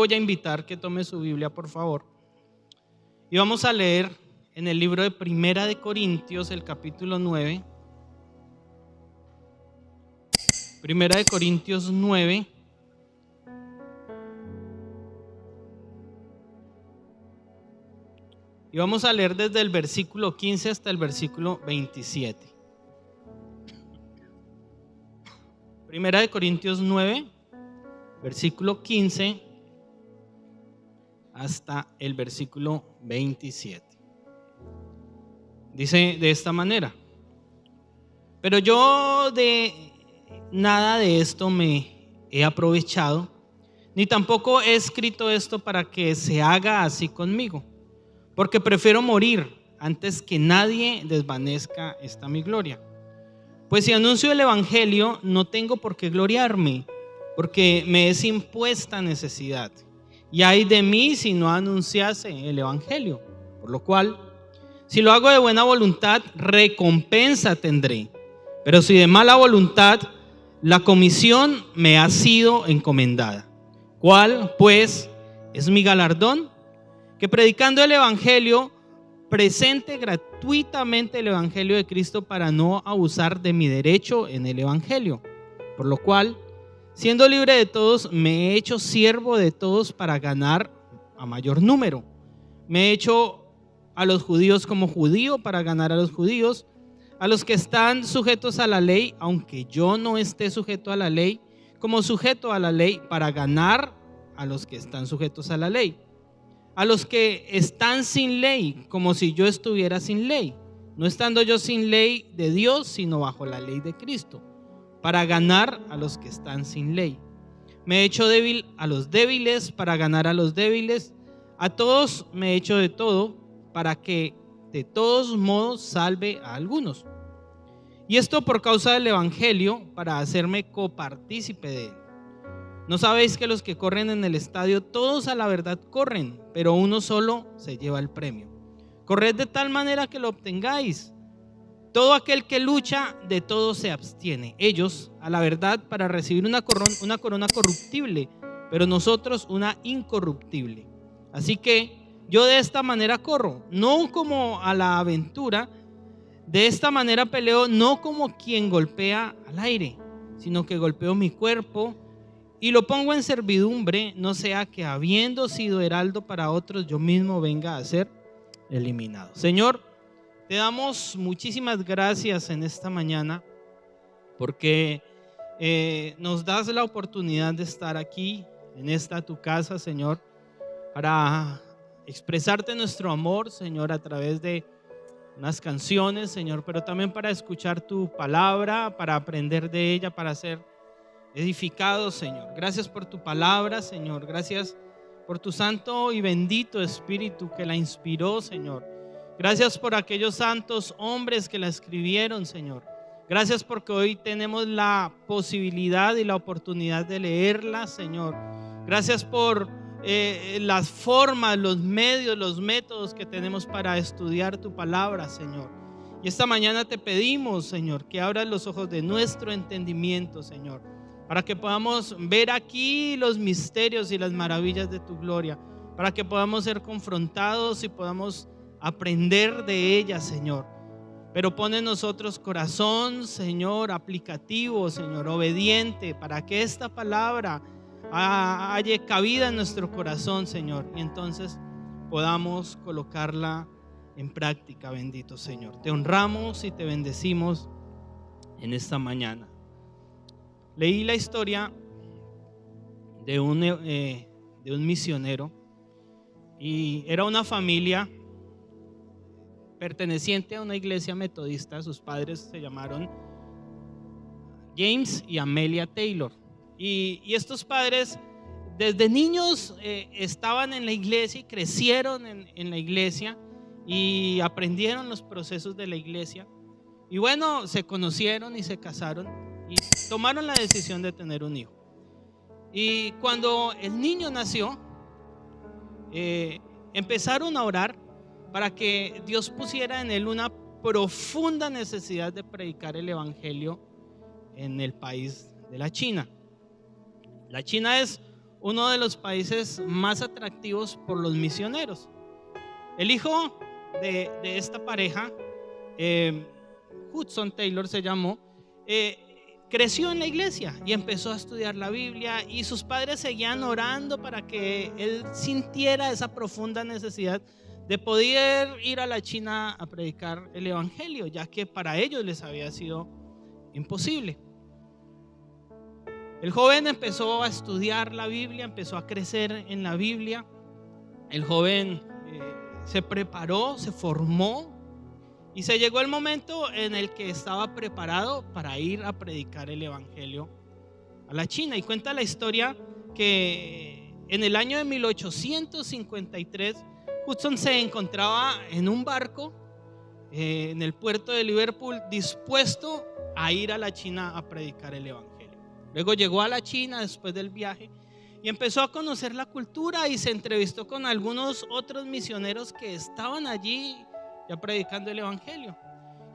voy a invitar que tome su Biblia, por favor. Y vamos a leer en el libro de Primera de Corintios, el capítulo 9. Primera de Corintios 9. Y vamos a leer desde el versículo 15 hasta el versículo 27. Primera de Corintios 9, versículo 15 hasta el versículo 27. Dice de esta manera: pero yo de nada de esto me he aprovechado, ni tampoco he escrito esto para que se haga así conmigo, porque prefiero morir antes que nadie desvanezca esta mi gloria. Pues si anuncio el evangelio, no tengo por qué gloriarme, porque me es impuesta necesidad. Y ay de mí si no anunciase el evangelio. Por lo cual, si lo hago de buena voluntad, recompensa tendré. Pero si de mala voluntad, la comisión me ha sido encomendada. ¿Cuál, pues, es mi galardón? Que predicando el evangelio, presente gratuitamente el evangelio de Cristo para no abusar de mi derecho en el evangelio. Por lo cual, siendo libre de todos, me he hecho siervo de todos para ganar a mayor número. Me he hecho a los judíos como judío para ganar a los judíos, a los que están sujetos a la ley, aunque yo no esté sujeto a la ley, como sujeto a la ley para ganar a los que están sujetos a la ley. A los que están sin ley, como si yo estuviera sin ley, no estando yo sin ley de Dios, sino bajo la ley de Cristo, para ganar a los que están sin ley. Me he hecho débil a los débiles para ganar a los débiles. A todos me he hecho de todo, para que de todos modos salve a algunos. Y esto por causa del evangelio, para hacerme copartícipe de él. ¿No sabéis que los que corren en el estadio, todos a la verdad corren, pero uno solo se lleva el premio? Corred de tal manera que lo obtengáis. Todo aquel que lucha, de todo se abstiene. Ellos, a la verdad, para recibir una corona corruptible, pero nosotros una incorruptible. Así que yo de esta manera corro, no como a la aventura. De esta manera peleo, no como quien golpea al aire, sino que golpeo mi cuerpo y lo pongo en servidumbre, no sea que habiendo sido heraldo para otros, yo mismo venga a ser eliminado. Señor, te damos muchísimas gracias en esta mañana, porque nos das la oportunidad de estar aquí, en esta tu casa, Señor, para expresarte nuestro amor, Señor, a través de unas canciones, Señor, pero también para escuchar tu palabra, para aprender de ella, para ser edificados, Señor. Gracias por tu palabra, Señor. Gracias por tu santo y bendito Espíritu que la inspiró, Señor. Gracias por aquellos santos hombres que la escribieron, Señor. Gracias porque hoy tenemos la posibilidad y la oportunidad de leerla, Señor. Gracias por las formas, los medios, los métodos que tenemos para estudiar tu palabra, Señor. Y esta mañana te pedimos, Señor, que abras los ojos de nuestro entendimiento, Señor, para que podamos ver aquí los misterios y las maravillas de tu gloria, para que podamos ser confrontados y podamos aprender de ellas, Señor. Pero pone en nosotros corazón, Señor, aplicativo, Señor, obediente, para que esta palabra haya cabida en nuestro corazón, Señor, y entonces podamos colocarla en práctica, bendito Señor. Te honramos y te bendecimos en esta mañana. Leí la historia de un misionero, y era una familia perteneciente a una iglesia metodista. Sus padres se llamaron James y Amelia Taylor, y estos padres desde niños estaban en la iglesia y crecieron en la iglesia y aprendieron los procesos de la iglesia, y bueno, se conocieron y se casaron y tomaron la decisión de tener un hijo. Y cuando el niño nació, empezaron a orar para que Dios pusiera en él una profunda necesidad de predicar el evangelio en el país de la China. La China es uno de los países más atractivos por los misioneros. El hijo de esta pareja, Hudson Taylor se llamó, creció en la iglesia y empezó a estudiar la Biblia, y sus padres seguían orando para que él sintiera esa profunda necesidad de poder ir a la China a predicar el evangelio, ya que para ellos les había sido imposible. El joven empezó a estudiar la Biblia, empezó a crecer en la Biblia. El joven se preparó, se formó, y se llegó el momento en el que estaba preparado para ir a predicar el evangelio a la China. Y cuenta la historia que en el año de 1853 Hudson se encontraba en un barco en el puerto de Liverpool, dispuesto a ir a la China a predicar el evangelio. Luego llegó a la China después del viaje y empezó a conocer la cultura, y se entrevistó con algunos otros misioneros que estaban allí ya predicando el evangelio,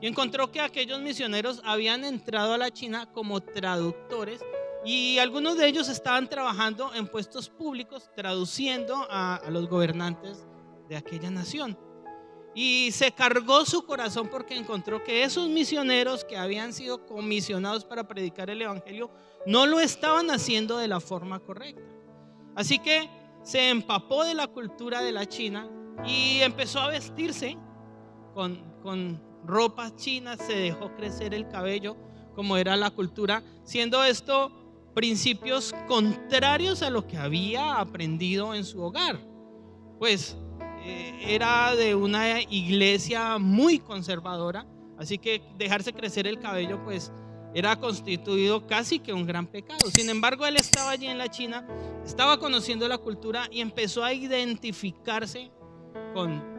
y encontró que aquellos misioneros habían entrado a la China como traductores, y algunos de ellos estaban trabajando en puestos públicos traduciendo a los gobernantes de aquella nación. Y se cargó su corazón porque encontró que esos misioneros que habían sido comisionados para predicar el evangelio no lo estaban haciendo de la forma correcta. Así que se empapó de la cultura de la China y empezó a vestirse con ropas chinas, se dejó crecer el cabello como era la cultura, siendo esto principios contrarios a lo que había aprendido en su hogar. Pues era de una iglesia muy conservadora, así que dejarse crecer el cabello pues era constituido casi que un gran pecado. Sin embargo, él estaba allí en la China, estaba conociendo la cultura y empezó a identificarse con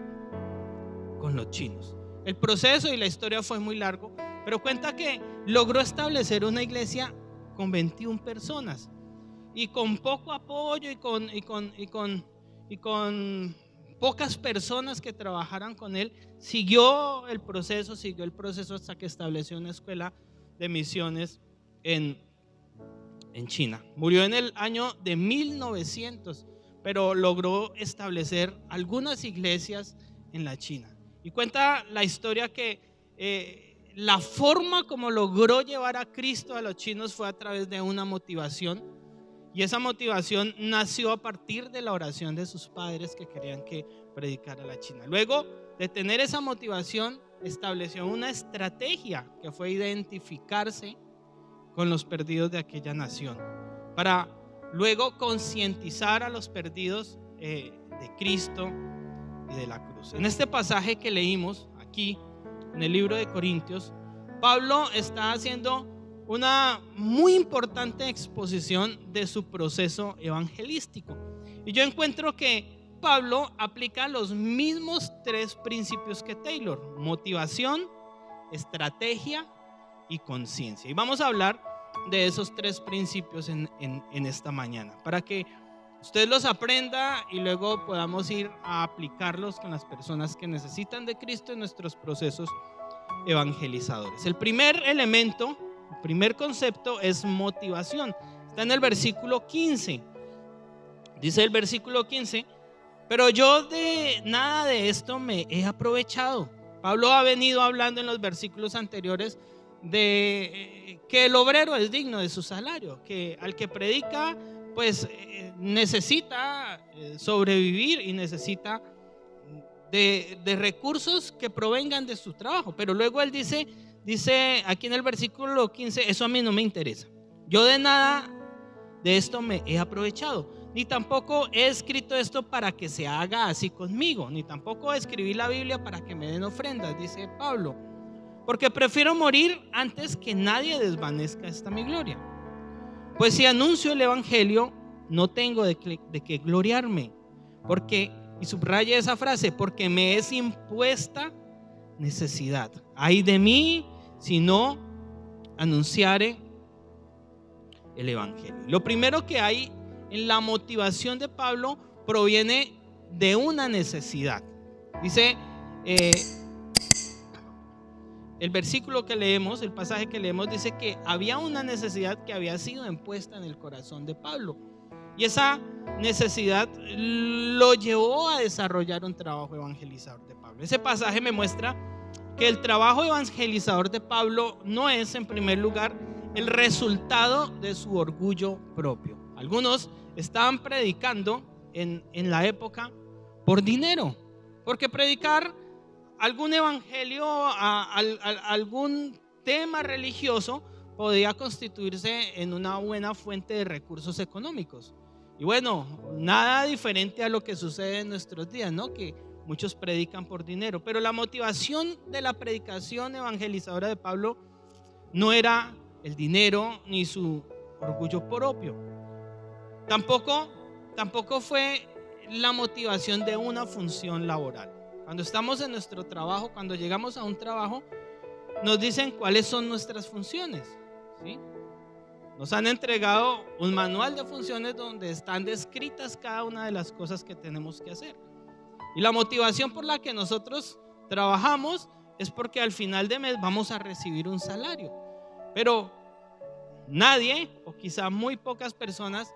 los chinos. El proceso y la historia fue muy largo, pero cuenta que logró establecer una iglesia con 21 personas, y con poco apoyo y con pocas personas que trabajaran con él, siguió el proceso hasta que estableció una escuela de misiones en China. Murió en el año de 1900, pero logró establecer algunas iglesias en la China. Y cuenta la historia que la forma como logró llevar a Cristo a los chinos fue a través de una motivación, y esa motivación nació a partir de la oración de sus padres que querían que predicara la China. Luego de tener esa motivación, estableció una estrategia que fue identificarse con los perdidos de aquella nación, para luego concientizar a los perdidos de Cristo y de la cruz. En este pasaje que leímos aquí en el libro de Corintios, Pablo está haciendo una muy importante exposición de su proceso evangelístico, y yo encuentro que Pablo aplica los mismos 3 principios que Taylor: motivación, estrategia y conciencia. Y vamos a hablar de esos 3 principios en esta mañana, para que usted los aprenda y luego podamos ir a aplicarlos con las personas que necesitan de Cristo en nuestros procesos evangelizadores. El primer elemento, el primer concepto es motivación. Está en el versículo 15. Dice el versículo 15: pero yo de nada de esto me he aprovechado. Pablo ha venido hablando en los versículos anteriores de que el obrero es digno de su salario, que al que predica pues necesita sobrevivir y necesita de recursos que provengan de su trabajo. Pero luego él dice aquí en el versículo 15: eso a mí no me interesa. Yo de nada de esto me he aprovechado, ni tampoco he escrito esto para que se haga así conmigo, ni tampoco escribí la Biblia para que me den ofrendas, dice Pablo, porque prefiero morir antes que nadie desvanezca esta mi gloria. Pues si anuncio el evangelio, no tengo de qué gloriarme, porque, y subraya esa frase, porque me es impuesta necesidad. Ay de mí si no anunciare el evangelio. Lo primero que hay en la motivación de Pablo proviene de una necesidad. Dice el versículo que leemos, el pasaje que leemos, dice que había una necesidad que había sido impuesta en el corazón de Pablo, Y esa necesidad lo llevó a desarrollar un trabajo evangelizador de Pablo. Ese pasaje me muestra que el trabajo evangelizador de Pablo no es, en primer lugar, el resultado de su orgullo propio. Algunos estaban predicando en la época por dinero, porque predicar algún evangelio, algún tema religioso podía constituirse en una buena fuente de recursos económicos. Y bueno, nada diferente a lo que sucede en nuestros días, ¿no? Que muchos predican por dinero, pero la motivación de la predicación evangelizadora de Pablo no era el dinero ni su orgullo propio. Tampoco fue la motivación de una función laboral. Cuando estamos en nuestro trabajo, cuando llegamos a un trabajo, nos dicen cuáles son nuestras funciones, ¿sí? Nos han entregado un manual de funciones donde están descritas cada una de las cosas que tenemos que hacer. Y la motivación por la que nosotros trabajamos es porque al final de mes vamos a recibir un salario. Pero nadie, o quizá muy pocas personas,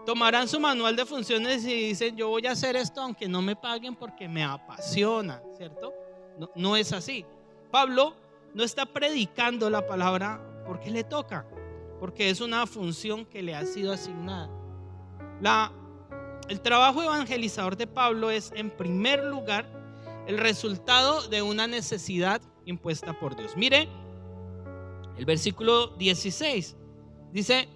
tomarán su manual de funciones y dicen: yo voy a hacer esto aunque no me paguen porque me apasiona, ¿cierto? No es así. Pablo no está predicando la palabra porque le toca, porque es una función que le ha sido asignada. El trabajo evangelizador de Pablo es, en primer lugar, el resultado de una necesidad impuesta por Dios. Mire el versículo 16, dice,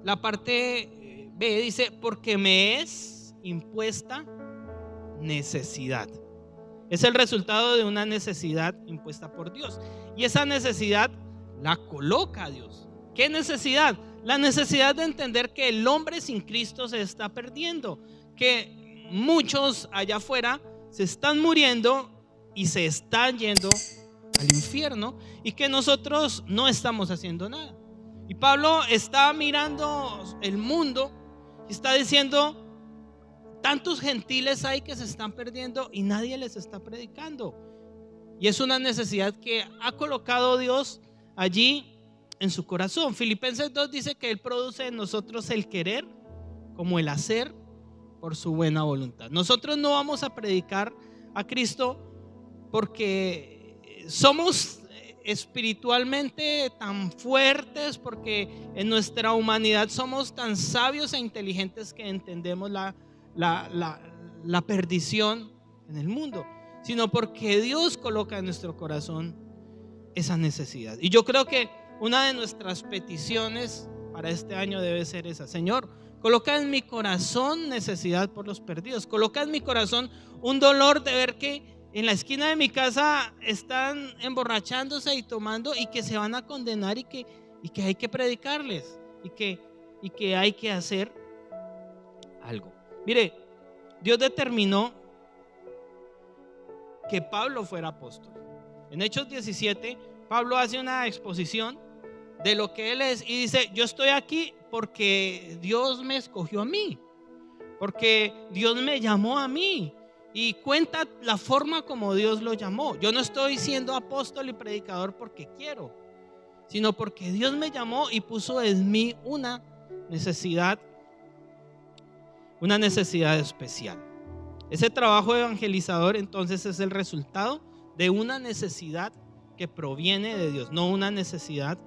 la parte B dice: porque me es impuesta necesidad. Es el resultado de una necesidad impuesta por Dios, y esa necesidad la coloca Dios. ¿Qué necesidad? La necesidad de entender que el hombre sin Cristo se está perdiendo, que muchos allá afuera se están muriendo y se están yendo al infierno, y que nosotros no estamos haciendo nada. Y Pablo está mirando el mundo y está diciendo: tantos gentiles hay que se están perdiendo y nadie les está predicando. Y es una necesidad que ha colocado Dios allí en su corazón. Filipenses 2 dice que Él produce en nosotros el querer como el hacer por su buena voluntad. Nosotros no vamos a predicar a Cristo porque somos espiritualmente tan fuertes, porque en nuestra humanidad somos tan sabios e inteligentes que entendemos la perdición en el mundo, sino porque Dios coloca en nuestro corazón esa necesidad. Y yo creo que una de nuestras peticiones para este año debe ser esa: Señor, coloca en mi corazón necesidad por los perdidos. Coloca en mi corazón un dolor de ver que en la esquina de mi casa están emborrachándose y tomando, y que se van a condenar, y que hay que predicarles, y que hay que hacer algo. Mire, Dios determinó que Pablo fuera apóstol. En Hechos 17, Pablo hace una exposición de lo que él es y dice: yo estoy aquí porque Dios me escogió a mí, porque Dios me llamó a mí, y cuenta la forma como Dios lo llamó. Yo no estoy siendo apóstol y predicador porque quiero, sino porque Dios me llamó y puso en mí una necesidad especial. Ese trabajo evangelizador entonces es el resultado de una necesidad que proviene de Dios, no una necesidad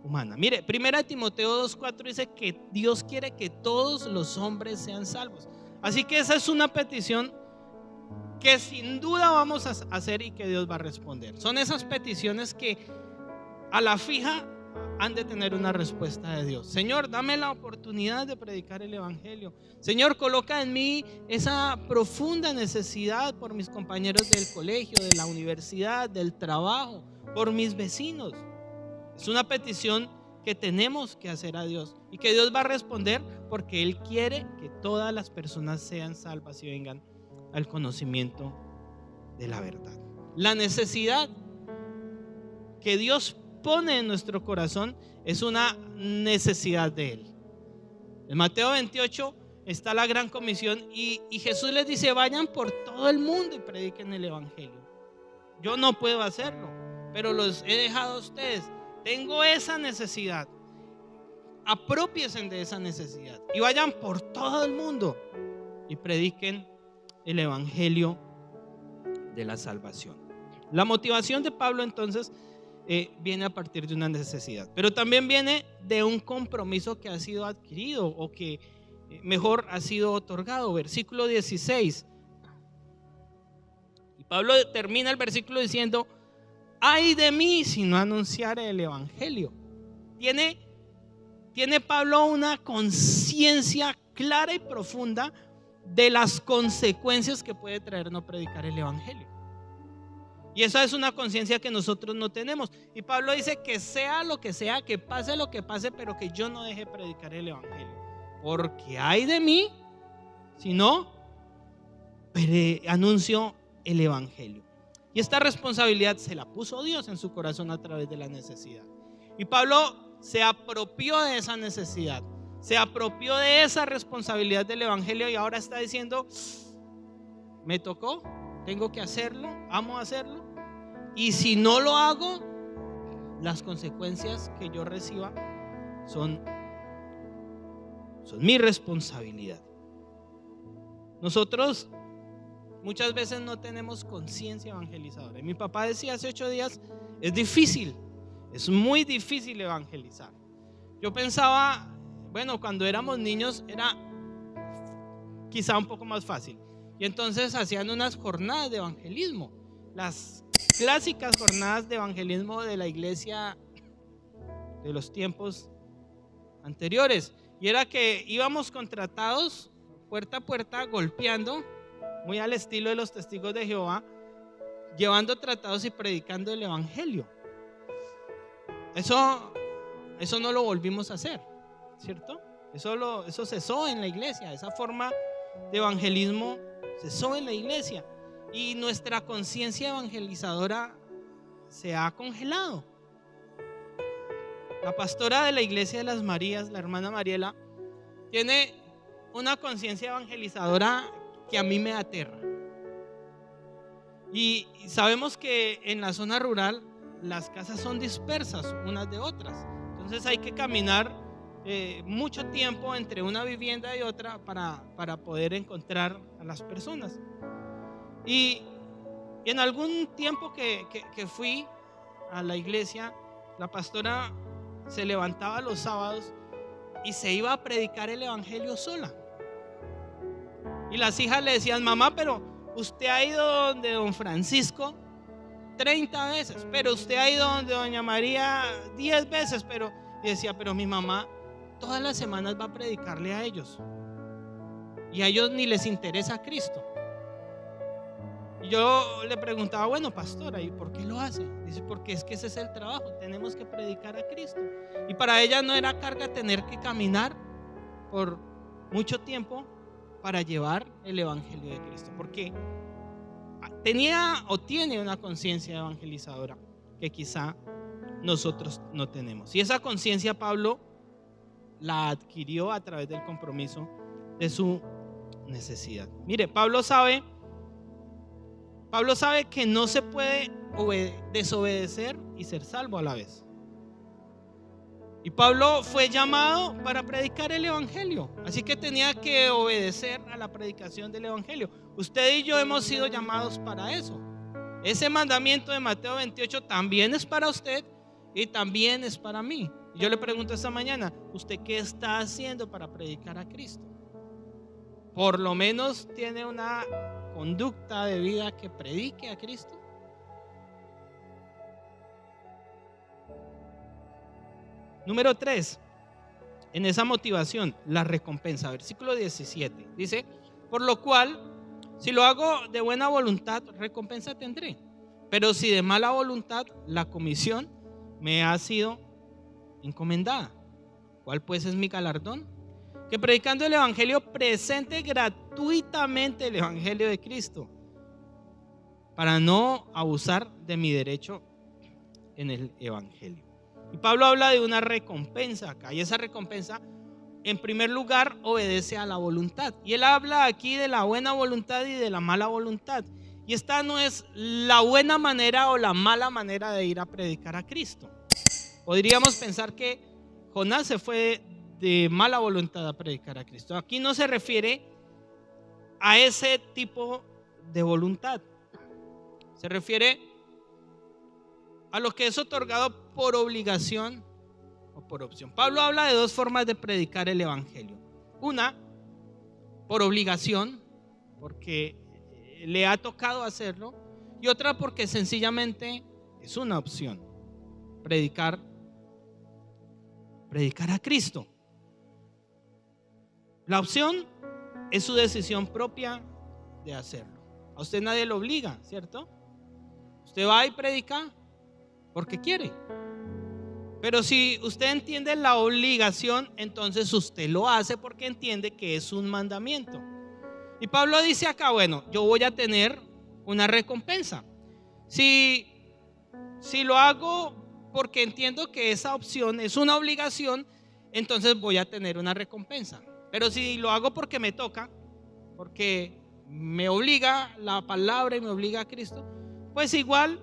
humana. Mire, 1 Timoteo 2:4 dice que Dios quiere que todos los hombres sean salvos. Así que esa es una petición que sin duda vamos a hacer y que Dios va a responder. Son esas peticiones que a la fija han de tener una respuesta de Dios. Señor, dame la oportunidad de predicar el evangelio. Señor, coloca en mí esa profunda necesidad por mis compañeros del colegio, de la universidad, del trabajo, por mis vecinos. Es una petición que tenemos que hacer a Dios y que Dios va a responder, porque Él quiere que todas las personas sean salvas y vengan al conocimiento de la verdad. La necesidad que Dios pone en nuestro corazón es una necesidad de Él. En Mateo 28 está la gran comisión y Jesús les dice: vayan por todo el mundo y prediquen el evangelio. Yo no puedo hacerlo, pero los he dejado a ustedes. Tengo esa necesidad. aprópiense de esa necesidad y vayan por todo el mundo y prediquen el evangelio de la salvación. La motivación de Pablo entonces viene a partir de una necesidad, pero también viene de un compromiso que ha sido adquirido o que mejor ha sido otorgado. Versículo 16. Y Pablo termina el versículo diciendo: ay de mí si no anunciare el evangelio. Tiene Pablo una conciencia clara y profunda de las consecuencias que puede traer no predicar el evangelio. Y esa es una conciencia que nosotros no tenemos. Y Pablo dice que sea lo que sea, que pase lo que pase, pero que yo no deje predicar el evangelio. Porque hay de mí si no anuncio el evangelio. Y esta responsabilidad se la puso Dios en su corazón a través de la necesidad. Y Pablo se apropió de esa necesidad, se apropió de esa responsabilidad del evangelio y ahora está diciendo: me tocó, tengo que hacerlo, amo hacerlo. Y si no lo hago, las consecuencias que yo reciba son mi responsabilidad. Nosotros muchas veces no tenemos conciencia evangelizadora. Y mi papá decía hace 8 días: es difícil, es muy difícil evangelizar. Yo pensaba, bueno, cuando éramos niños era quizá un poco más fácil. Y entonces hacían unas jornadas de evangelismo, las clásicas jornadas de evangelismo de la iglesia de los tiempos anteriores. Y era que íbamos contratados puerta a puerta, golpeando, muy al estilo de los testigos de Jehová, llevando tratados y predicando el evangelio. Eso no lo volvimos a hacer, ¿cierto? Eso cesó en la iglesia. Esa forma de evangelismo cesó en la iglesia. Y nuestra conciencia evangelizadora se ha congelado. La pastora de la iglesia de las Marías, la hermana Mariela, tiene una conciencia evangelizadora que a mí me aterra. Y sabemos que en la zona rural las casas son dispersas unas de otras. Entonces hay que caminar mucho tiempo entre una vivienda y otra para poder encontrar a las personas. Y en algún tiempo que fui a la iglesia, la pastora se levantaba los sábados y se iba a predicar el evangelio sola. Y las hijas le decían: mamá, pero usted ha ido donde don Francisco 30 veces, pero usted ha ido donde doña María 10 veces, y decía: pero mi mamá todas las semanas va a predicarle a ellos y a ellos ni les interesa Cristo. Y yo le preguntaba: bueno, pastora, ¿y por qué lo hace? Dice: porque es que ese es el trabajo, tenemos que predicar a Cristo. Y para ella no era carga tener que caminar por mucho tiempo para llevar el evangelio de Cristo, porque tenía o tiene una conciencia evangelizadora que quizá nosotros no tenemos. Y esa conciencia Pablo la adquirió a través del compromiso de su necesidad. Mire, Pablo sabe que no se puede desobedecer y ser salvo a la vez. Y Pablo fue llamado para predicar el evangelio, así que tenía que obedecer a la predicación del evangelio. Usted y yo hemos sido llamados para eso. Ese mandamiento de Mateo 28 también es para usted y también es para mí. Y yo le pregunto esta mañana: ¿usted qué está haciendo para predicar a Cristo? Por lo menos tiene una conducta de vida que predique a Cristo. Número 3, en esa motivación, la recompensa. Versículo 17 dice: por lo cual, si lo hago de buena voluntad, recompensa tendré. Pero si de mala voluntad, la comisión me ha sido encomendada. ¿Cuál pues es mi galardón? Que predicando el evangelio presente gratuitamente el evangelio de Cristo, para no abusar de mi derecho en el evangelio. Y Pablo habla de una recompensa acá, y esa recompensa en primer lugar obedece a la voluntad. Y él habla aquí de la buena voluntad y de la mala voluntad. Y esta no es la buena manera o la mala manera de ir a predicar a Cristo. Podríamos pensar que Jonás se fue de mala voluntad a predicar a Cristo. Aquí no se refiere a ese tipo de voluntad. Se refiere a lo que es otorgado por obligación o por opción. Pablo habla de dos formas de predicar el evangelio. Una, por obligación, porque le ha tocado hacerlo, y otra porque sencillamente es una opción. Predicar a Cristo. La opción es su decisión propia de hacerlo. A usted nadie lo obliga, ¿cierto? Usted va y predica porque quiere. Pero si usted entiende la obligación, entonces usted lo hace porque entiende que es un mandamiento. Y Pablo dice acá, bueno, yo voy a tener una recompensa. Si lo hago porque entiendo que esa opción es una obligación, entonces voy a tener una recompensa. Pero si lo hago porque me toca, porque me obliga la palabra y me obliga a Cristo, pues igual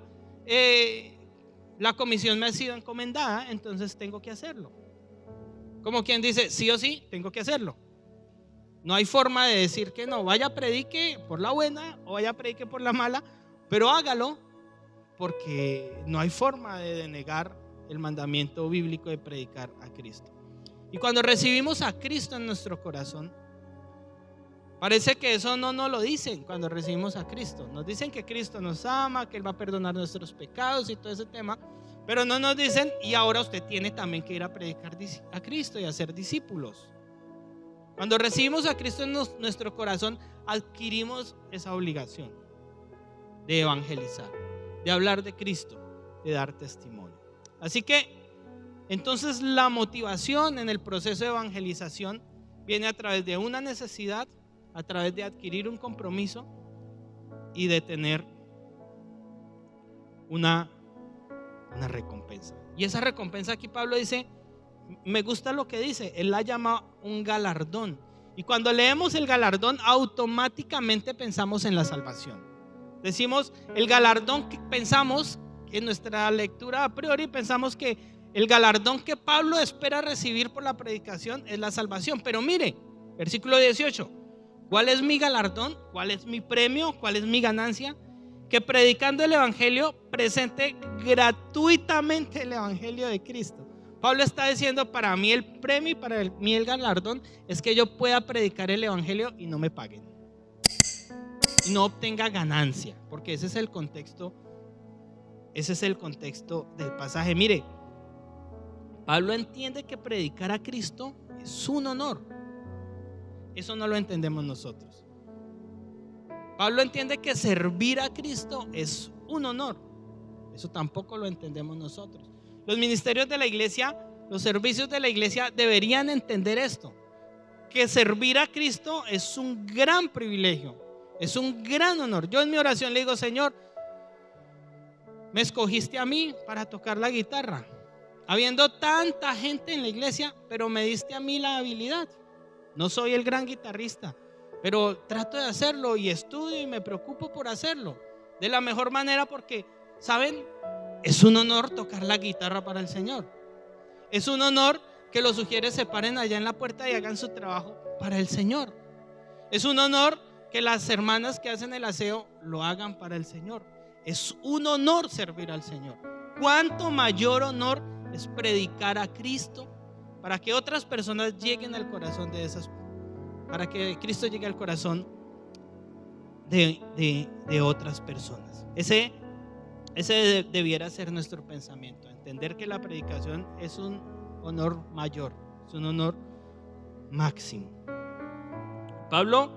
la comisión me ha sido encomendada, entonces tengo que hacerlo. Como quien dice, sí o sí, tengo que hacerlo. No hay forma de decir que no. Vaya, predique por la buena o vaya, predique por la mala, pero hágalo, porque no hay forma de denegar el mandamiento bíblico de predicar a Cristo. Y cuando recibimos a Cristo en nuestro corazón, parece que eso no nos lo dicen. cuando recibimos a Cristo nos dicen que Cristo nos ama, que Él va a perdonar nuestros pecados y todo ese tema, pero no nos dicen, y ahora usted tiene también que ir a predicar a Cristo y a ser discípulos. Cuando recibimos a Cristo en nuestro corazón, adquirimos esa obligación de evangelizar, de hablar de Cristo, de dar testimonio. Así que entonces la motivación en el proceso de evangelización viene a través de una necesidad, a través de adquirir un compromiso y de tener una recompensa. Y esa recompensa aquí Pablo dice, me gusta lo que dice, él la llama un galardón. Y cuando leemos el galardón, automáticamente pensamos en la salvación. Decimos el galardón que pensamos en nuestra lectura a priori, pensamos que el galardón que Pablo espera recibir por la predicación es la salvación. Pero mire, versículo 18, ¿cuál es mi galardón? ¿Cuál es mi premio? ¿Cuál es mi ganancia? Que predicando el evangelio presente gratuitamente el evangelio de Cristo. Pablo está diciendo, para mí el premio y para mí el galardón es que yo pueda predicar el evangelio y no me paguen, y no obtenga ganancia, porque ese es el contexto del pasaje. Mire, Pablo entiende que predicar a Cristo es un honor. Eso no lo entendemos nosotros. Pablo entiende que servir a Cristo es un honor. Eso tampoco lo entendemos nosotros. Los ministerios de la iglesia, los servicios de la iglesia deberían entender esto, que servir a Cristo es un gran privilegio, es un gran honor. Yo en mi oración le digo, Señor, me escogiste a mí para tocar la guitarra, habiendo tanta gente en la iglesia, pero me diste a mí la habilidad. No soy el gran guitarrista, pero trato de hacerlo y estudio y me preocupo por hacerlo de la mejor manera, porque, ¿saben? Es un honor tocar la guitarra para el Señor. Es un honor que los sugieres se paren allá en la puerta y hagan su trabajo para el Señor. Es un honor que las hermanas que hacen el aseo lo hagan para el Señor. Es un honor servir al Señor. ¿Cuánto mayor honor es predicar a Cristo para que otras personas lleguen al corazón de esas, para que Cristo llegue al corazón de otras personas? Ese debiera ser nuestro pensamiento, entender que la predicación es un honor mayor, es un honor máximo. Pablo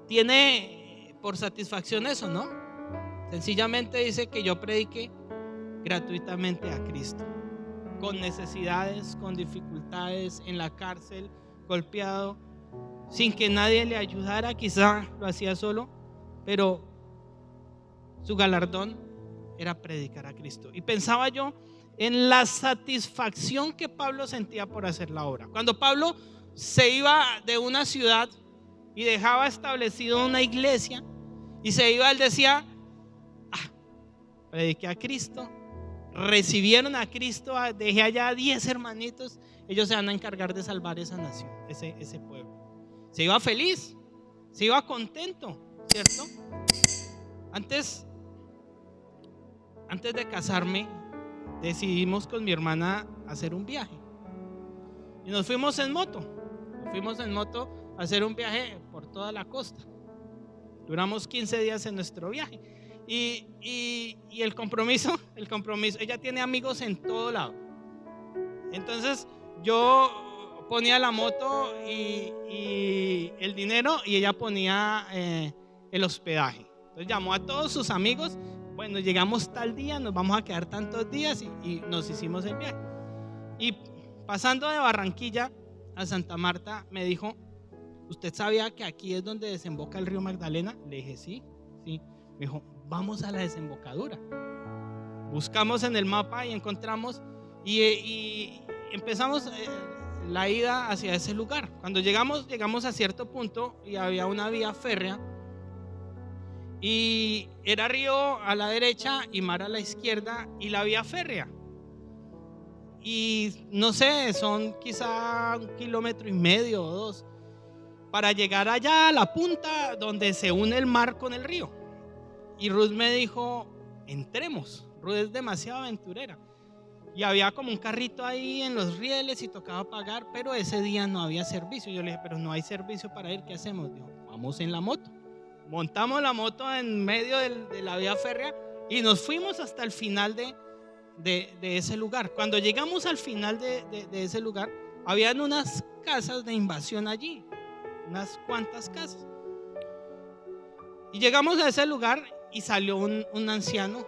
tiene por satisfacción eso, ¿no? Sencillamente dice que yo predique gratuitamente a Cristo, con necesidades, con dificultades, en la cárcel, golpeado, sin que nadie le ayudara. Quizá lo hacía solo, pero su galardón era predicar a Cristo. Y pensaba yo en la satisfacción que Pablo sentía por hacer la obra. Cuando Pablo se iba de una ciudad y dejaba establecido una iglesia y se iba, él decía, prediqué a Cristo, recibieron a Cristo, dejé allá 10 hermanitos, ellos se van a encargar de salvar esa nación, ese pueblo. Se iba feliz, se iba contento, ¿cierto? Antes de casarme, decidimos con mi hermana hacer un viaje. Y nos fuimos en moto. A hacer un viaje por toda la costa. Duramos 15 días en nuestro viaje. Y el compromiso, ella tiene amigos en todo lado. Entonces yo ponía la moto y el dinero, y ella ponía el hospedaje. Entonces llamó a todos sus amigos. Bueno, llegamos tal día, nos vamos a quedar tantos días, y nos hicimos el viaje. Y pasando de Barranquilla a Santa Marta, me dijo: ¿usted sabía que aquí es donde desemboca el río Magdalena? Le dije: sí. Me dijo: vamos a la desembocadura. Buscamos en el mapa y encontramos, y empezamos la ida hacia ese lugar. Cuando llegamos a cierto punto y había una vía férrea, y era río a la derecha y mar a la izquierda, y la vía férrea. Y no sé, son quizá 1,5 kilómetros o 2 para llegar allá a la punta donde se une el mar con el río. Y Ruth me dijo: entremos. Ruth es demasiado aventurera. Y había como un carrito ahí en los rieles y tocaba pagar, pero ese día no había servicio. Yo le dije: pero no hay servicio para ir, ¿qué hacemos? Dijo: vamos en la moto. Montamos la moto en medio de la vía férrea y nos fuimos hasta el final de ese lugar. Cuando llegamos al final de ese lugar, habían unas casas de invasión allí, unas cuantas casas. Y llegamos a ese lugar y salió un anciano,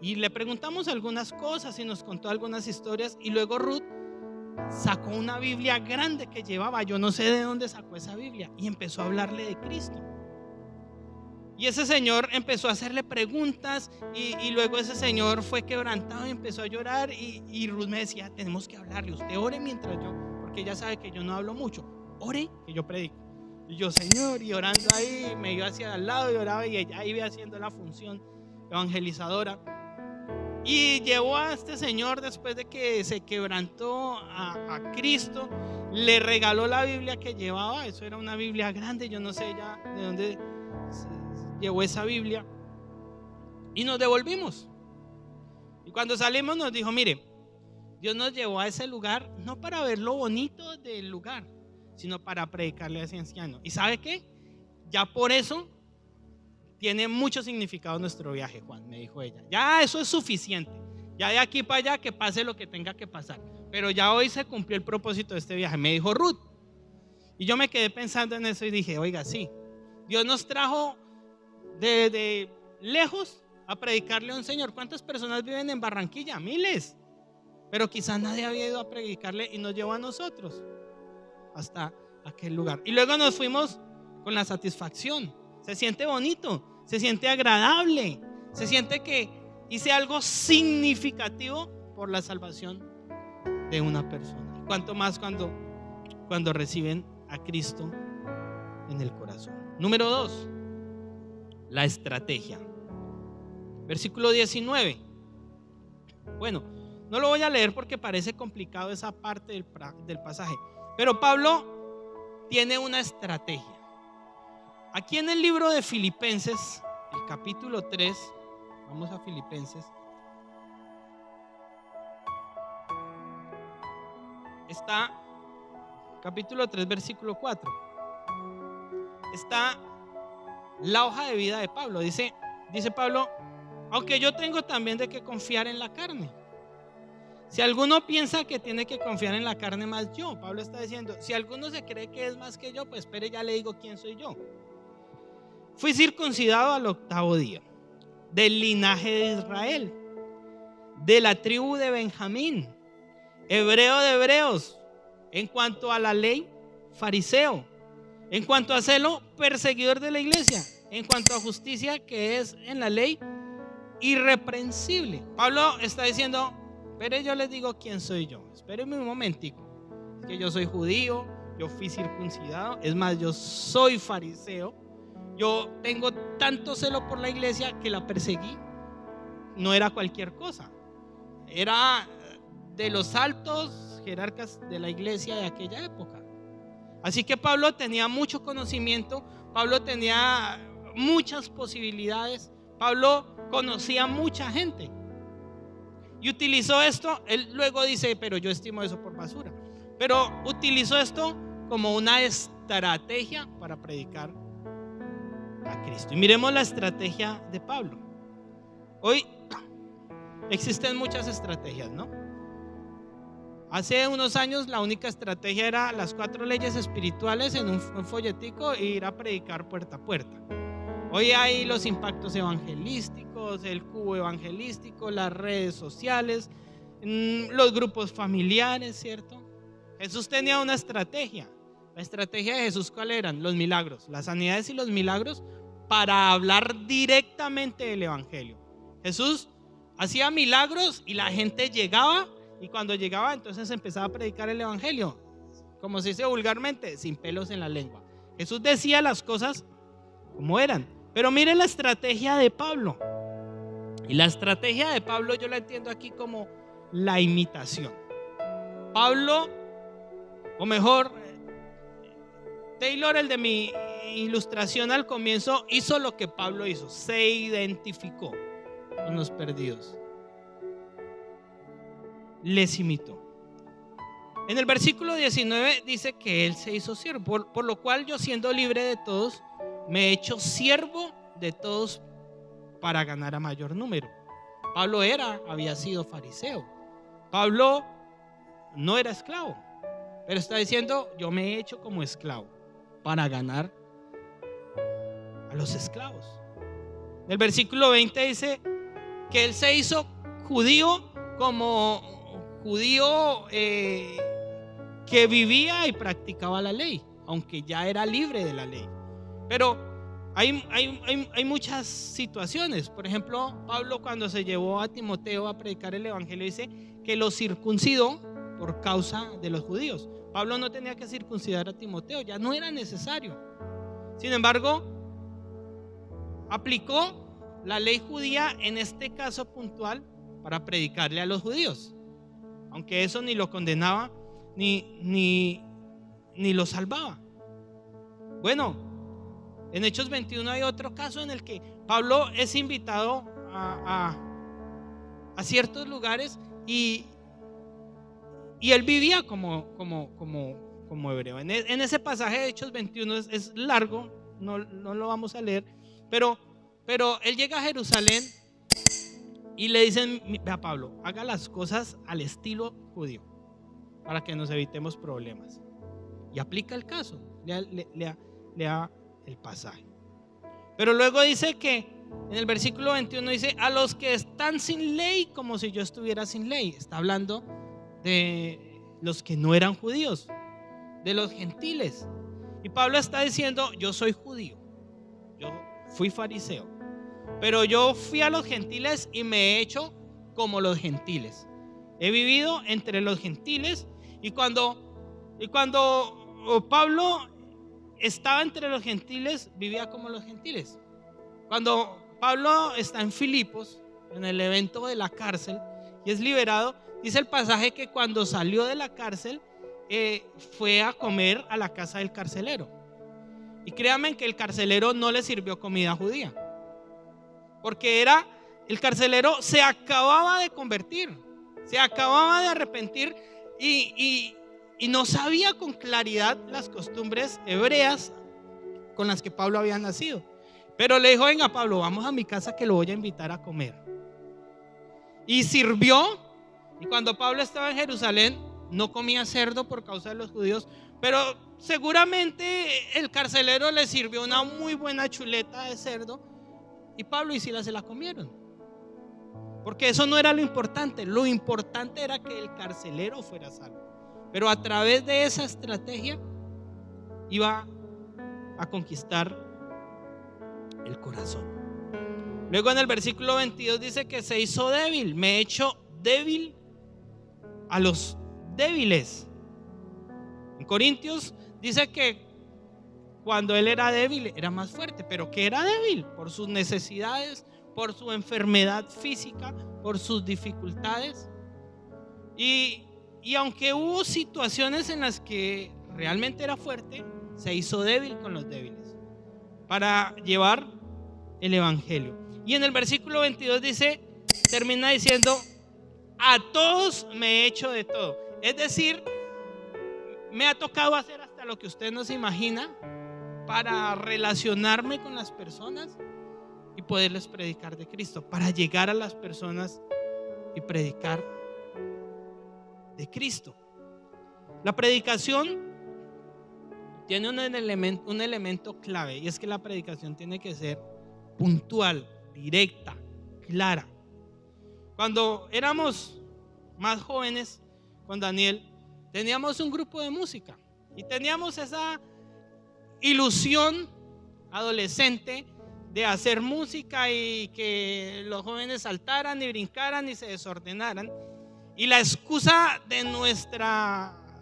y le preguntamos algunas cosas y nos contó algunas historias. Y luego Ruth sacó una Biblia grande que llevaba, yo no sé de dónde sacó esa Biblia, y empezó a hablarle de Cristo. Y ese señor empezó a hacerle preguntas, y luego ese señor fue quebrantado y empezó a llorar. Y Ruth me decía: tenemos que hablarle, usted ore mientras yo, porque ella sabe que yo no hablo mucho, ore que yo predico. Y yo: Señor, y orando ahí, me iba hacia al lado y oraba, y ella iba haciendo la función evangelizadora. Y llevó a este señor, después de que se quebrantó a Cristo, le regaló la Biblia que llevaba. Eso era una Biblia grande, yo no sé ya de dónde llevó esa Biblia, y nos devolvimos. Y cuando salimos nos dijo: mire, Dios nos llevó a ese lugar no para ver lo bonito del lugar, sino para predicarle a ese anciano. ¿Y sabe qué? Ya por eso tiene mucho significado nuestro viaje, Juan, me dijo ella. Ya eso es suficiente. Ya de aquí para allá que pase lo que tenga que pasar, pero ya hoy se cumplió el propósito de este viaje, me dijo Ruth. Y yo me quedé pensando en eso y dije: oiga, sí, Dios nos trajo de lejos a predicarle a un señor. ¿Cuántas personas viven en Barranquilla? Miles. Pero quizás nadie había ido a predicarle, y nos llevó a nosotros hasta aquel lugar. Y luego nos fuimos con la satisfacción. Se siente bonito, se siente agradable, se siente que hice algo significativo por la salvación de una persona. Y cuanto más cuando reciben a Cristo en el corazón. Número 2, la estrategia. Versículo 19. Bueno, no lo voy a leer porque parece complicado esa parte del pasaje, pero Pablo tiene una estrategia. Aquí en el libro de Filipenses, el capítulo 3, vamos a Filipenses, está capítulo 3, versículo 4. Está la hoja de vida de Pablo. Dice Pablo: aunque yo tengo también de que confiar en la carne. Si alguno piensa que tiene que confiar en la carne, más yo. Pablo está diciendo: si alguno se cree que es más que yo, pues espere, ya le digo quién soy yo. Fui circuncidado al 8º día, del linaje de Israel, de la tribu de Benjamín, hebreo de hebreos, en cuanto a la ley, fariseo, en cuanto a celo, perseguidor de la iglesia, en cuanto a justicia, que es en la ley, irreprensible. Pablo está diciendo: espere, yo les digo quién soy yo. Espérenme un momentico. Es que yo soy judío, yo fui circuncidado, es más, yo soy fariseo, yo tengo tanto celo por la iglesia que la perseguí. No era cualquier cosa. era de los altos jerarcas de la iglesia de aquella época. Así que Pablo tenía mucho conocimiento, Pablo tenía muchas posibilidades, Pablo conocía mucha gente. Y utilizó esto, él luego dice, pero yo estimo eso por basura. Pero utilizó esto como una estrategia para predicar a Cristo. Y miremos la estrategia de Pablo. Hoy existen muchas estrategias, ¿no? Hace unos años la única estrategia era las 4 leyes espirituales en un folletico e ir a predicar puerta a puerta. Hoy hay los impactos evangelísticos, el cubo evangelístico, las redes sociales, los grupos familiares, ¿cierto? Jesús tenía una estrategia. La estrategia de Jesús, ¿cuál eran? Los milagros, las sanidades y los milagros para hablar directamente del evangelio. Jesús hacía milagros y la gente llegaba, y cuando llegaba entonces empezaba a predicar el evangelio, como se dice vulgarmente, sin pelos en la lengua. Jesús decía las cosas como eran. Pero miren la estrategia de Pablo. Y la estrategia de Pablo yo la entiendo aquí como la imitación. Pablo, o mejor, Taylor, el de mi ilustración al comienzo, hizo lo que Pablo hizo. Se identificó con los perdidos. Les imitó. En el versículo 19 dice que él se hizo siervo, por lo cual yo, siendo libre de todos, me he hecho siervo de todos para ganar a mayor número. Pablo había sido fariseo. Pablo no era esclavo, pero está diciendo, yo me he hecho como esclavo para ganar a los esclavos. El versículo 20 dice que él se hizo judío como judío que vivía y practicaba la ley, aunque ya era libre de la ley. Pero hay muchas situaciones. Por ejemplo, Pablo, cuando se llevó a Timoteo a predicar el evangelio, dice que lo circuncidó por causa de los judíos. Pablo no tenía que circuncidar a Timoteo, ya no era necesario. Sin embargo, aplicó la ley judía en este caso puntual para predicarle a los judíos, aunque eso ni lo condenaba ni lo salvaba. Bueno, en Hechos 21 hay otro caso en el que Pablo es invitado a ciertos lugares y él vivía como hebreo. En ese pasaje de Hechos 21 es largo, no lo vamos a leer, pero él llega a Jerusalén y le dicen a Pablo, haga las cosas al estilo judío para que nos evitemos problemas. Y aplica el caso, lea el pasaje. Pero luego dice que en el versículo 21 dice, a los que están sin ley, como si yo estuviera sin ley. Está hablando de los que no eran judíos, de los gentiles. Y Pablo está diciendo, yo soy judío, yo fui fariseo, pero yo fui a los gentiles y me he hecho como los gentiles. He vivido entre los gentiles. Y cuando Pablo estaba entre los gentiles, vivía como los gentiles. Cuando Pablo está en Filipos, en el evento de la cárcel, y es liberado, dice el pasaje que cuando salió de la cárcel fue a comer a la casa del carcelero. Y créanme que el carcelero no le sirvió comida judía, porque el carcelero se acababa de convertir, se acababa de arrepentir y no sabía con claridad las costumbres hebreas con las que Pablo había nacido. Pero le dijo, venga Pablo, vamos a mi casa que lo voy a invitar a comer. Y sirvió. Y cuando Pablo estaba en Jerusalén, no comía cerdo por causa de los judíos, pero seguramente el carcelero le sirvió una muy buena chuleta de cerdo y Pablo y Silas se la comieron. Porque eso no era lo importante era que el carcelero fuera salvo. Pero a través de esa estrategia iba a conquistar el corazón. Luego en el versículo 22 dice que se hizo débil. Me he hecho débil a los débiles. En Corintios dice que cuando él era débil era más fuerte, pero que era débil por sus necesidades, por su enfermedad física, por sus dificultades. Y, y aunque hubo situaciones en las que realmente era fuerte, se hizo débil con los débiles para llevar el evangelio. Y en el versículo 22 dice, termina diciendo, a todos me he hecho de todo. Es decir, me ha tocado hacer hasta lo que usted no se imagina para relacionarme con las personas y poderles predicar de Cristo, para llegar a las personas y predicar de Cristo. La predicación tiene un elemento clave, y es que la predicación tiene que ser puntual, directa, clara. Cuando éramos más jóvenes con Daniel, teníamos un grupo de música y teníamos esa ilusión adolescente de hacer música y que los jóvenes saltaran y brincaran y se desordenaran. Y la excusa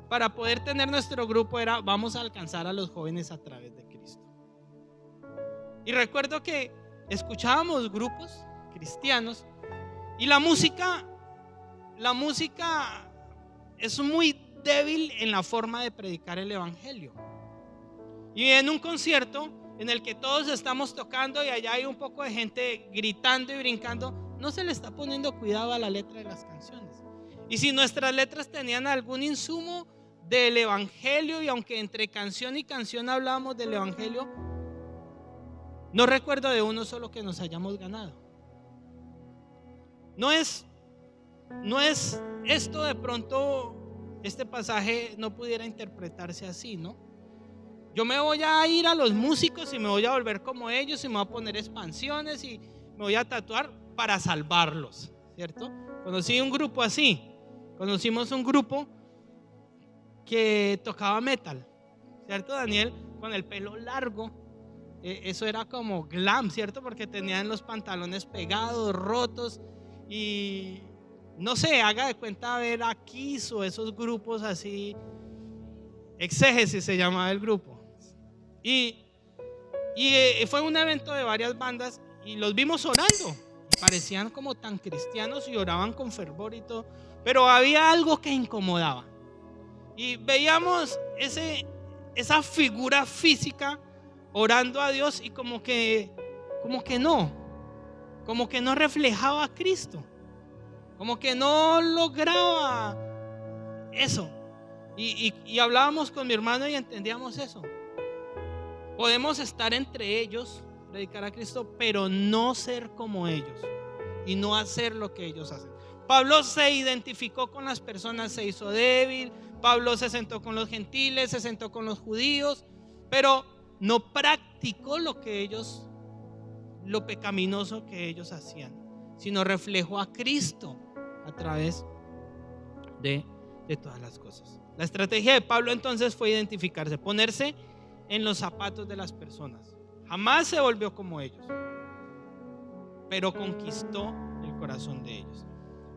para poder tener nuestro grupo era: vamos a alcanzar a los jóvenes a través de Cristo. Y recuerdo que escuchábamos grupos cristianos y la música es muy débil en la forma de predicar el evangelio. Y en un concierto en el que todos estamos tocando y allá hay un poco de gente gritando y brincando, no se le está poniendo cuidado a la letra de las canciones. Y si nuestras letras tenían algún insumo del evangelio, y aunque entre canción y canción hablábamos del evangelio, no recuerdo de uno solo que nos hayamos ganado. No es esto de pronto, este pasaje no pudiera interpretarse así, ¿no? Yo me voy a ir a los músicos y me voy a volver como ellos y me voy a poner expansiones y me voy a tatuar para salvarlos, ¿cierto? Conocí un grupo así. Conocimos un grupo que tocaba metal, ¿cierto, Daniel? Con el pelo largo. Eso era como glam, ¿cierto? Porque tenían los pantalones pegados, rotos. Y no sé, haga de cuenta ver a Kiss o esos grupos así. Exégesis se llamaba el grupo. Y fue un evento de varias bandas y los vimos orando. Parecían como tan cristianos y oraban con fervor y todo, pero había algo que incomodaba. Y veíamos esa figura física orando a Dios y como que no reflejaba a Cristo, como que no lograba eso. Y hablábamos con mi hermano y entendíamos eso. Podemos estar entre ellos, predicar a Cristo, pero no ser como ellos y no hacer lo que ellos hacen. Pablo se identificó con las personas, se hizo débil. Pablo se sentó con los gentiles, se sentó con los judíos, pero no practicó lo pecaminoso que ellos hacían, sino reflejó a Cristo a través de todas las cosas. La estrategia de Pablo entonces fue identificarse, ponerse en los zapatos de las personas. Jamás se volvió como ellos, pero conquistó el corazón de ellos.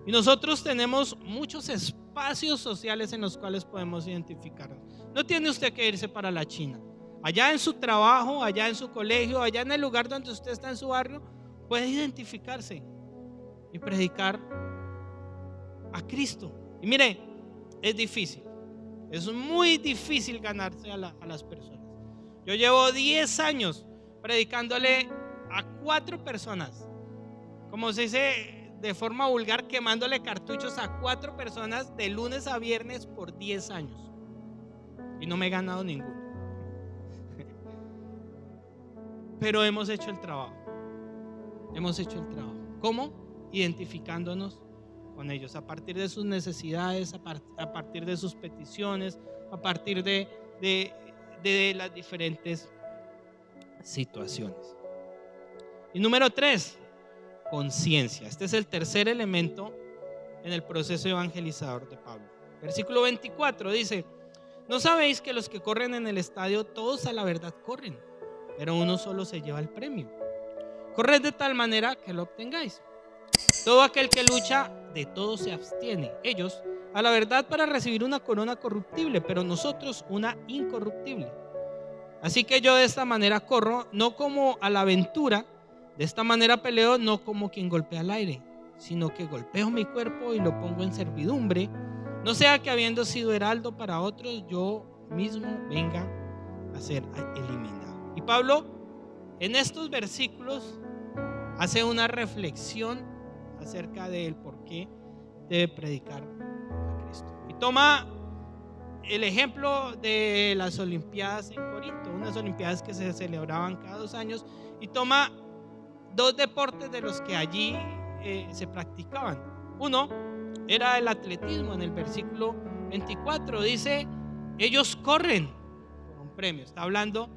Y nosotros tenemos muchos espacios sociales en los cuales podemos identificarnos. No tiene usted que irse para la China. Allá en su trabajo, allá en su colegio, allá en el lugar donde usted está en su barrio, puede identificarse y predicar a Cristo. Y mire, es difícil, es muy difícil ganarse a las personas. Yo llevo 10 años predicándole a 4 personas, como se dice de forma vulgar, quemándole cartuchos a 4 personas de lunes a viernes por 10 años. Y no me he ganado ninguno. Pero hemos hecho el trabajo. ¿Cómo? Identificándonos con ellos, a partir de sus necesidades, a partir de sus peticiones, a partir de las diferentes situaciones. Y número 3, conciencia. Este es el tercer elemento en el proceso evangelizador de Pablo. Versículo 24 dice: ¿no sabéis que los que corren en el estadio, todos a la verdad corren, pero uno solo se lleva el premio? Corred de tal manera que lo obtengáis. Todo aquel que lucha, de todo se abstiene. Ellos a la verdad para recibir una corona corruptible, pero nosotros una incorruptible. Así que yo de esta manera corro, no como a la aventura. De esta manera peleo, no como quien golpea al aire. sino que golpeo mi cuerpo y lo pongo en servidumbre, no sea que habiendo sido heraldo para otros, yo mismo venga a ser eliminado. Y Pablo en estos versículos hace una reflexión acerca del por qué debe predicar a Cristo. Y toma el ejemplo de las Olimpiadas en Corinto, unas Olimpiadas que se celebraban cada 2 años, y toma 2 deportes de los que allí se practicaban. Uno era el atletismo. En el versículo 24 dice: ellos corren por un premio. Está hablando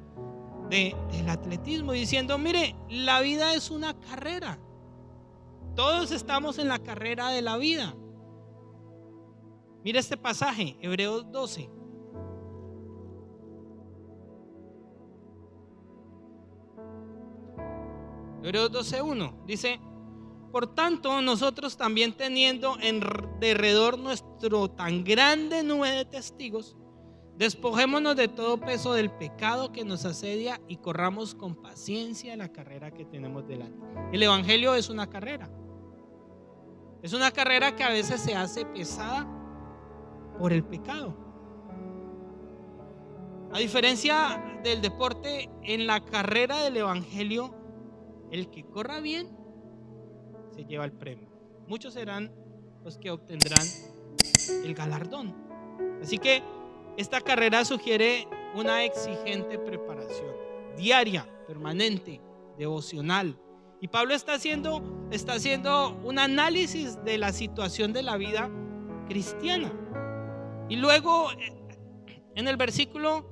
del atletismo, diciendo: mire, la vida es una carrera. Todos estamos en la carrera de la vida. Mire este pasaje, Hebreos 12. Hebreos 12:1 dice: por tanto, nosotros también, teniendo en derredor nuestro tan grande nube de testigos, despojémonos de todo peso del pecado que nos asedia y corramos con paciencia la carrera que tenemos delante. El evangelio es una carrera. Es una carrera que a veces se hace pesada por el pecado. A diferencia del deporte, en la carrera del evangelio, el que corra bien se lleva el premio. Muchos serán los que obtendrán el galardón. Así que esta carrera sugiere una exigente preparación diaria, permanente, devocional. Y Pablo está haciendo un análisis de la situación de la vida cristiana. Y luego en el versículo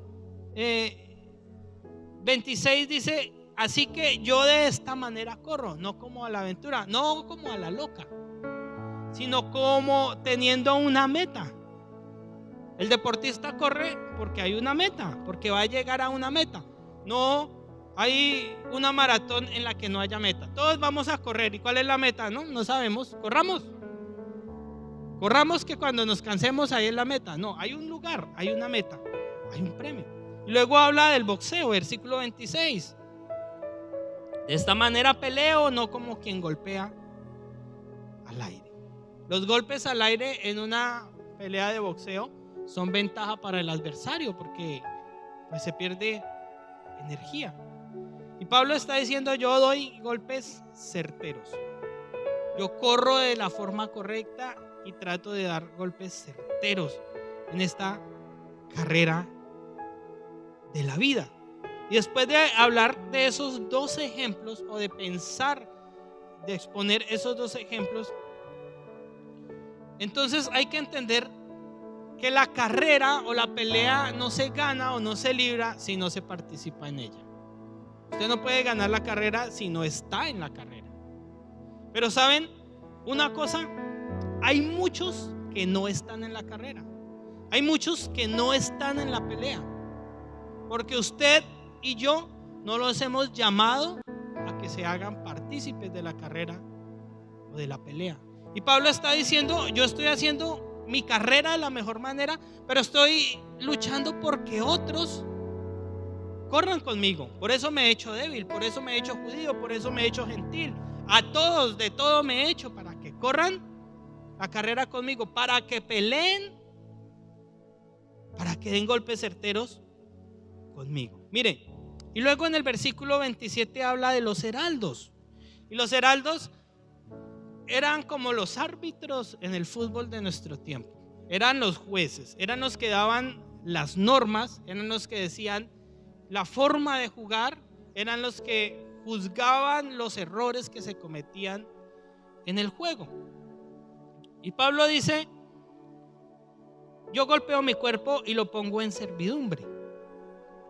26 dice: así que yo de esta manera corro, no como a la aventura, no como a la loca, sino como teniendo una meta. El deportista corre porque hay una meta, porque va a llegar a una meta. No hay una maratón en la que no haya meta. Todos vamos a correr. ¿Y cuál es la meta? No sabemos. Corramos que cuando nos cansemos ahí es la meta. No, hay un lugar, hay una meta, hay un premio. Y luego habla del boxeo, versículo 26. De esta manera peleo, no como quien golpea al aire. Los golpes al aire en una pelea de boxeo son ventaja para el adversario, porque pues se pierde energía. Y Pablo está diciendo: yo doy golpes certeros. Yo corro de la forma correcta y trato de dar golpes certeros en esta carrera de la vida. Y después de hablar de esos 2 ejemplos, o de pensar, de exponer esos 2 ejemplos, entonces hay que entender que la carrera o la pelea no se gana o no se libra si no se participa en ella. Usted no puede ganar la carrera si no está en la carrera. Pero ¿saben una cosa? Hay muchos que no están en la carrera. Hay muchos que no están en la pelea, porque usted y yo no los hemos llamado a que se hagan partícipes de la carrera o de la pelea. Y Pablo está diciendo: yo estoy haciendo mi carrera de la mejor manera, pero estoy luchando porque otros corran conmigo. Por eso me he hecho débil, por eso me he hecho judío, por eso me he hecho gentil. A todos, de todo me he hecho, para que corran la carrera conmigo, para que peleen, para que den golpes certeros conmigo. Mire, y luego en el versículo 27 habla de los heraldos. Y los heraldos eran como los árbitros en el fútbol de nuestro tiempo. Eran los jueces, eran los que daban las normas, eran los que decían la forma de jugar, eran los que juzgaban los errores que se cometían en el juego. Y Pablo dice: yo golpeo mi cuerpo y lo pongo en servidumbre.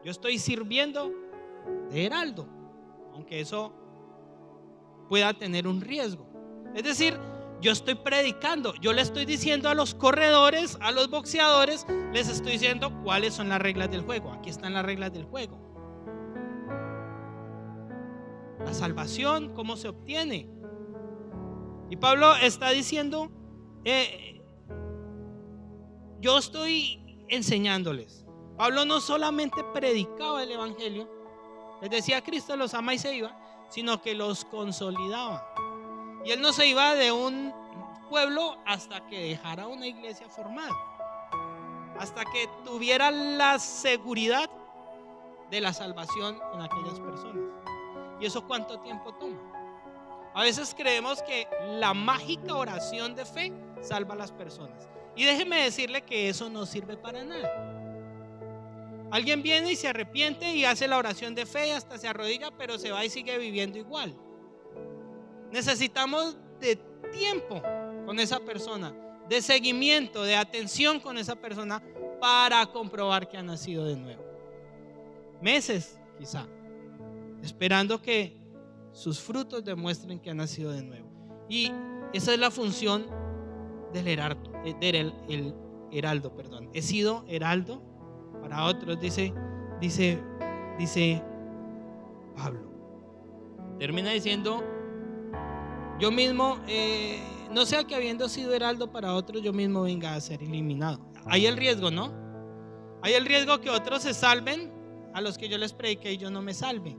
Yo estoy sirviendo de heraldo, aunque eso pueda tener un riesgo. Es decir, yo estoy predicando, yo le estoy diciendo a los corredores, a los boxeadores, les estoy diciendo cuáles son las reglas del juego. Aquí están las reglas del juego. La salvación, ¿cómo se obtiene? Y Pablo está diciendo: yo estoy enseñándoles. Pablo no solamente predicaba el evangelio, les decía: Cristo los ama y se iba, sino que los consolidaba. Y él no se iba de un pueblo hasta que dejara una iglesia formada, hasta que tuviera la seguridad de la salvación en aquellas personas. ¿Y eso cuánto tiempo toma? A veces creemos que la mágica oración de fe salva a las personas. Y déjeme decirle que eso no sirve para nada. Alguien viene y se arrepiente y hace la oración de fe y hasta se arrodilla, pero se va y sigue viviendo igual. Necesitamos de tiempo con esa persona, de seguimiento, de atención con esa persona para comprobar que ha nacido de nuevo. Meses quizá, esperando que sus frutos demuestren que ha nacido de nuevo. Y esa es la función del heraldo. He sido heraldo para otros, dice Pablo. Termina diciendo: yo mismo, no sea que habiendo sido heraldo para otros, yo mismo venga a ser eliminado. Hay el riesgo, ¿no? Hay el riesgo que otros se salven a los que yo les prediqué y yo no me salve.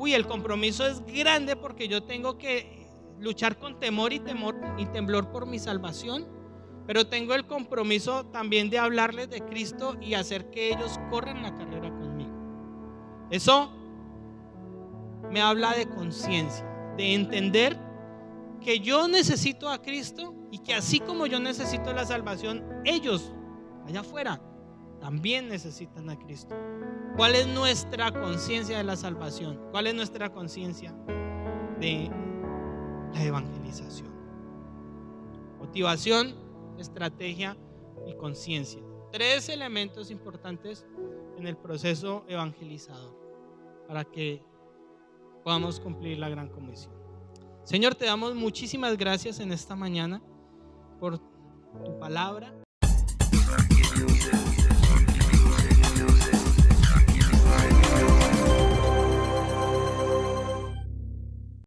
El compromiso es grande porque yo tengo que luchar con temor y temblor por mi salvación, pero tengo el compromiso también de hablarles de Cristo y hacer que ellos corran la carrera conmigo. Eso me habla de conciencia, de entender que yo necesito a Cristo y que así como yo necesito la salvación, ellos allá afuera también necesitan a Cristo. ¿Cuál es nuestra conciencia de la salvación? ¿Cuál es nuestra conciencia de la evangelización? Motivación, estrategia y conciencia. 3 elementos importantes en el proceso evangelizador para que podamos cumplir la gran comisión. Señor, te damos muchísimas gracias en esta mañana por tu palabra.